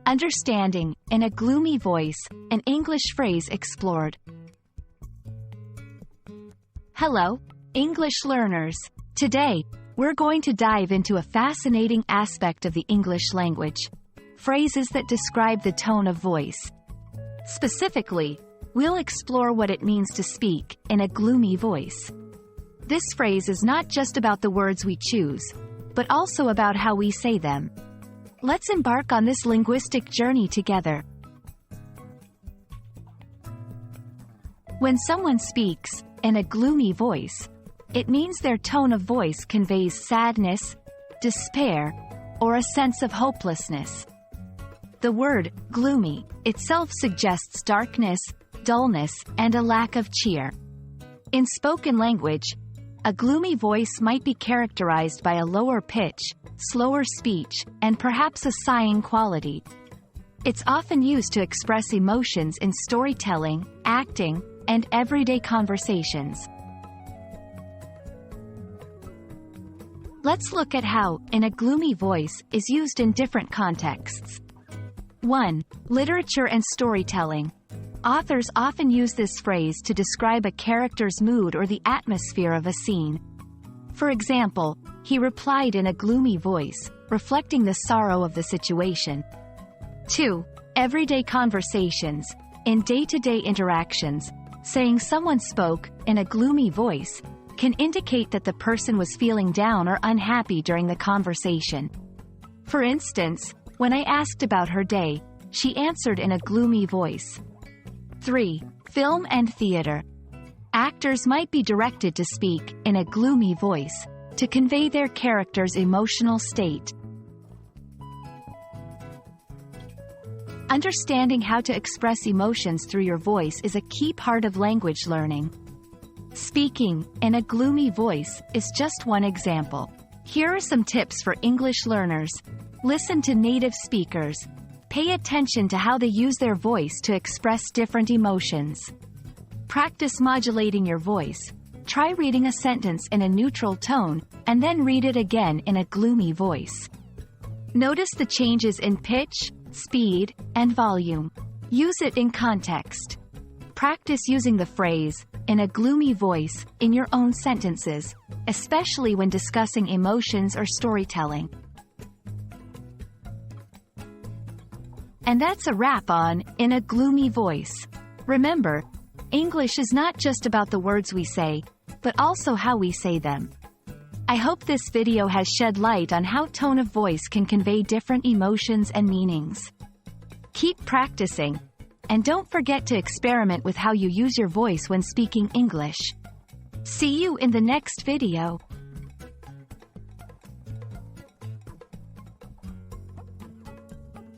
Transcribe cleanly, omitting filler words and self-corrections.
Understanding, in a gloomy voice, an English phrase explored. Hello, English learners. Today, we're going to dive into a fascinating aspect of the English language: phrases that describe the tone of voice. Specifically, we'll explore what it means to speak in a gloomy voice. This phrase is not just about the words we choose, but also about how we say them. Let's embark on this linguistic journey together. When someone speaks in a gloomy voice, it means their tone of voice conveys sadness, despair, or a sense of hopelessness. The word gloomy itself suggests darkness, dullness, and a lack of cheer. In spoken language, a gloomy voice might be characterized by a lower pitch, slower speech, and perhaps a sighing quality. It's often used to express emotions in storytelling, acting, and everyday conversations. Let's look at how "in a gloomy voice" is used in different contexts. 1. Literature and storytelling. Authors often use this phrase to describe a character's mood or the atmosphere of a scene. For example, he replied in a gloomy voice, reflecting the sorrow of the situation. 2. Everyday conversations. In day-to-day interactions, saying someone spoke in a gloomy voice can indicate that the person was feeling down or unhappy during the conversation. For instance, when I asked about her day, she answered in a gloomy voice. 3. Film and theater. Actors might be directed to speak in a gloomy voice to convey their character's emotional state. Understanding how to express emotions through your voice is a key part of language learning. Speaking in a gloomy voice is just one example. Here are some tips for English learners. Listen to native speakers. Pay attention to how they use their voice to express different emotions. Practice modulating your voice. Try reading a sentence in a neutral tone, and then read it again in a gloomy voice. Notice the changes in pitch, speed, and volume. Use it in context. Practice using the phrase "in a gloomy voice" in your own sentences, especially when discussing emotions or storytelling. And that's a wrap on "in a gloomy voice." Remember, English is not just about the words we say, but also how we say them. I hope this video has shed light on how tone of voice can convey different emotions and meanings. Keep practicing, and don't forget to experiment with how you use your voice when speaking English. See you in the next video.